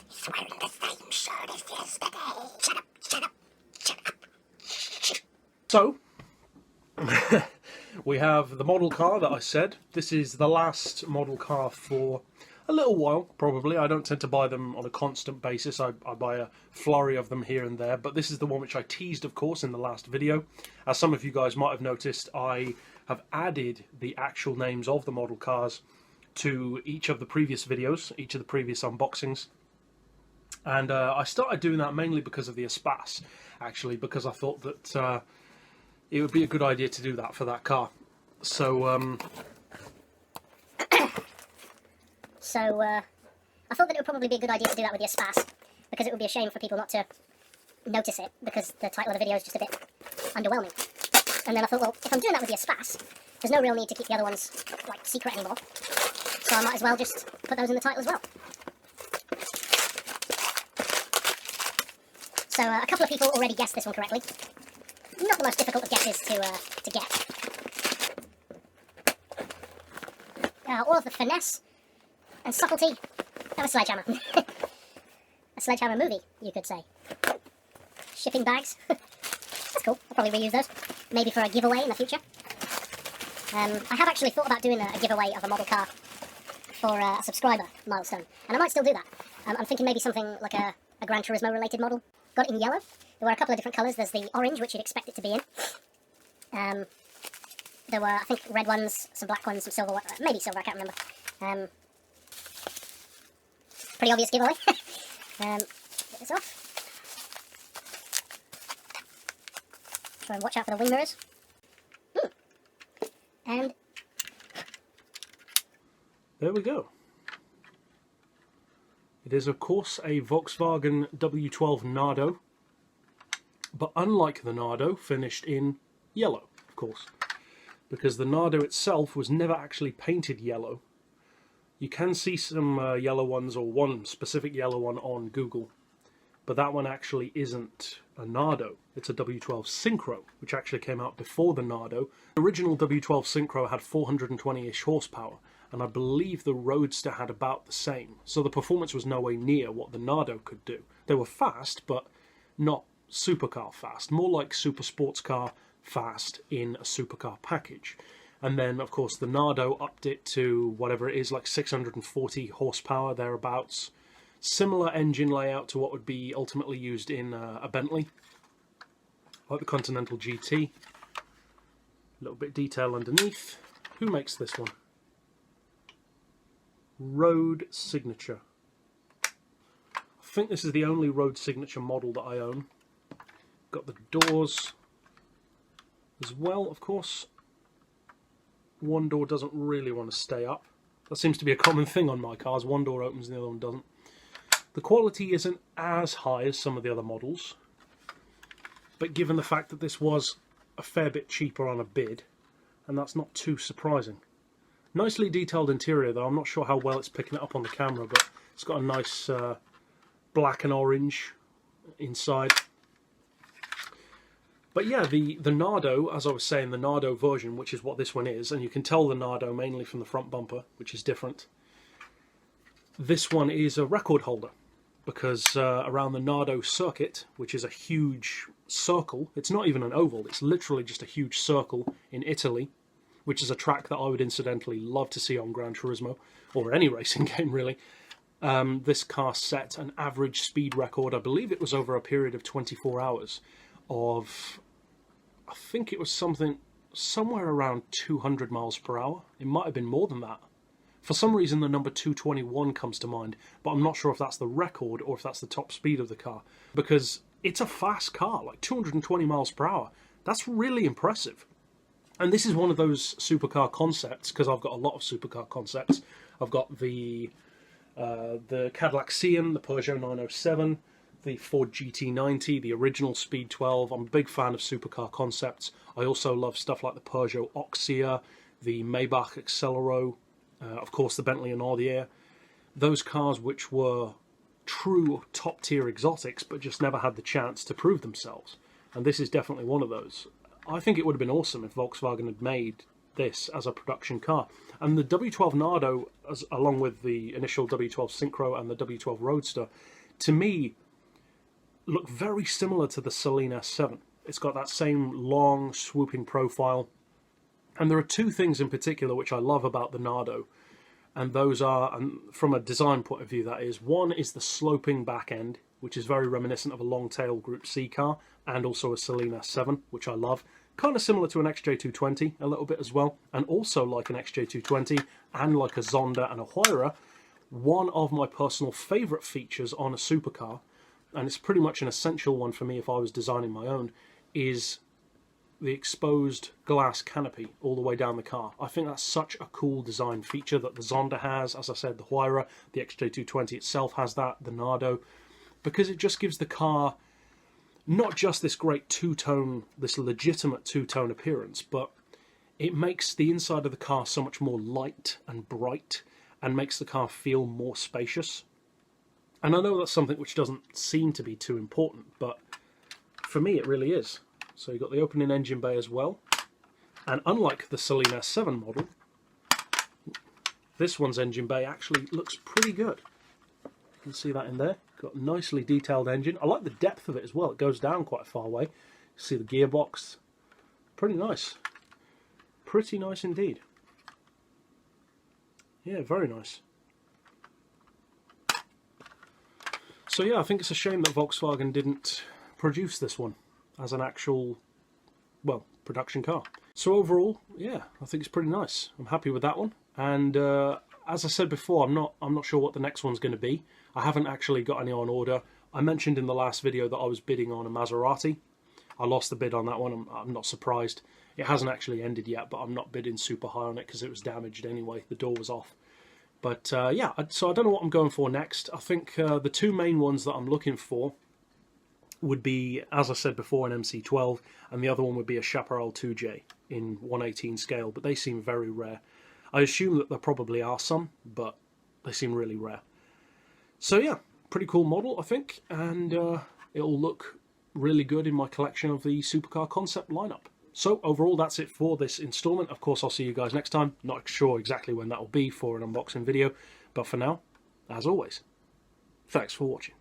He's wearing the same shirt as yesterday. Shut up, shut up, shut up. So, we have the model car that I said. This is the last model car for a little while, probably. I don't tend to buy them on a constant basis. I buy a flurry of them here and there, but this is the one which I teased, of course, in the last video. As some of you guys might have noticed, I have added the actual names of the model cars to each of the previous videos, each of the previous unboxings. And I started doing that mainly because of the Espace, actually, because I thought that it would be a good idea to do that for that car. So, I thought that it would probably be a good idea to do that with the Espace, because it would be a shame for people not to notice it, because the title of the video is just a bit underwhelming. And then I thought, well, if I'm doing that with the Espace, there's no real need to keep the other ones, like, secret anymore. So I might as well just put those in the title as well. So a couple of people already guessed this one correctly. Not the most difficult of guesses to get. All of the finesse and subtlety of a sledgehammer. A sledgehammer movie, you could say. Shipping bags. That's cool. I'll probably reuse those. Maybe for a giveaway in the future. I have actually thought about doing a giveaway of a model car for a subscriber milestone. And I might still do that. I'm thinking maybe something like a Gran Turismo related model. Got it in yellow. There were a couple of different colours. There's the orange, which you'd expect it to be in. There were, I think, red ones, some black ones, some silver, maybe silver, I can't remember. Pretty obvious giveaway. Get this off. Try and watch out for the wing mirrors. And there we go. It is, of course, a Volkswagen W12 Nardo, but unlike the Nardo, finished in yellow, of course, because the Nardo itself was never actually painted yellow. You can see some yellow ones, or one specific yellow one on Google, but that one actually isn't a Nardo. It's a W12 Synchro, which actually came out before the Nardo. The original W12 Synchro had 420-ish horsepower, and I believe the Roadster had about the same. So the performance was nowhere near what the Nardo could do. They were fast, but not supercar fast. More like super sports car fast in a supercar package. And then, of course, the Nardo upped it to whatever it is, like 640 horsepower, thereabouts. Similar engine layout to what would be ultimately used in a Bentley, like the Continental GT. A little bit of detail underneath. Who makes this one? Road Signature. I think this is the only Road Signature model that I own. Got the doors as well, of course. One door doesn't really want to stay up. That seems to be a common thing on my cars. One door opens and the other one doesn't. The quality isn't as high as some of the other models, but given the fact that this was a fair bit cheaper on a bid, and that's not too surprising. Nicely detailed interior though. I'm not sure how well it's picking it up on the camera, but it's got a nice black and orange inside. But yeah, the Nardo, as I was saying, the Nardo version, which is what this one is, and you can tell the Nardo mainly from the front bumper, which is different. This one is a record holder, because around the Nardo circuit, which is a huge circle, it's not even an oval, it's literally just a huge circle in Italy, which is a track that I would incidentally love to see on Gran Turismo, or any racing game really. This car set an average speed record, I believe it was over a period of 24 hours, of, I think it was somewhere around 200 miles per hour. It might have been more than that. For some reason the number 221 comes to mind, but I'm not sure if that's the record or if that's the top speed of the car, because it's a fast car, like 220 miles per hour. That's really impressive. And this is one of those supercar concepts, because I've got a lot of supercar concepts. I've got the Cadillac Cian, the Peugeot 907, the Ford GT90, the original Speed 12. I'm a big fan of supercar concepts. I also love stuff like the Peugeot Oxia, the Maybach Accelero, of course the Bentley Nardier. Those cars which were true top-tier exotics, but just never had the chance to prove themselves. And this is definitely one of those. I think it would have been awesome if Volkswagen had made this as a production car. And the W12 Nardo, along with the initial W12 Synchro and the W12 Roadster, to me, look very similar to the Celine S7. It's got that same long, swooping profile. And there are two things in particular which I love about the Nardo. And those are, and from a design point of view, that is, one is the sloping back end, which is very reminiscent of a long-tail Group C car, and also a Celine S7, which I love. Kind of similar to an XJ220 a little bit as well, and also like an XJ220 and like a Zonda and a Huayra, one of my personal favourite features on a supercar, and it's pretty much an essential one for me if I was designing my own, is the exposed glass canopy all the way down the car. I think that's such a cool design feature that the Zonda has, as I said, the Huayra, the XJ220 itself has that, the Nardo, because it just gives the car not just this great two-tone, this legitimate two-tone appearance, but it makes the inside of the car so much more light and bright and makes the car feel more spacious. And I know that's something which doesn't seem to be too important, but for me it really is. So you've got the opening engine bay as well. And unlike the Celine S7 model, this one's engine bay actually looks pretty good. You can see that in there. Got a nicely detailed engine. I like the depth of it as well. It goes down quite far away. See the gearbox. Pretty nice. Pretty nice indeed. Yeah, very nice. So yeah, I think it's a shame that Volkswagen didn't produce this one as an actual, well, production car. So overall, yeah, I think it's pretty nice. I'm happy with that one. And as I said before, I'm not sure what the next one's going to be. I haven't actually got any on order. I mentioned in the last video that I was bidding on a Maserati. I lost the bid on that one. I'm not surprised. It hasn't actually ended yet, but I'm not bidding super high on it because it was damaged anyway. The door was off. But yeah, so I don't know what I'm going for next. I think the two main ones that I'm looking for would be, as I said before, an MC12, and the other one would be a Chaparral 2J in 1/18 scale, but they seem very rare. I assume that there probably are some, but they seem really rare. So yeah, pretty cool model, I think, and it'll look really good in my collection of the supercar concept lineup. So overall, that's it for this installment. Of course, I'll see you guys next time. Not sure exactly when that will be for an unboxing video, but for now, as always, thanks for watching.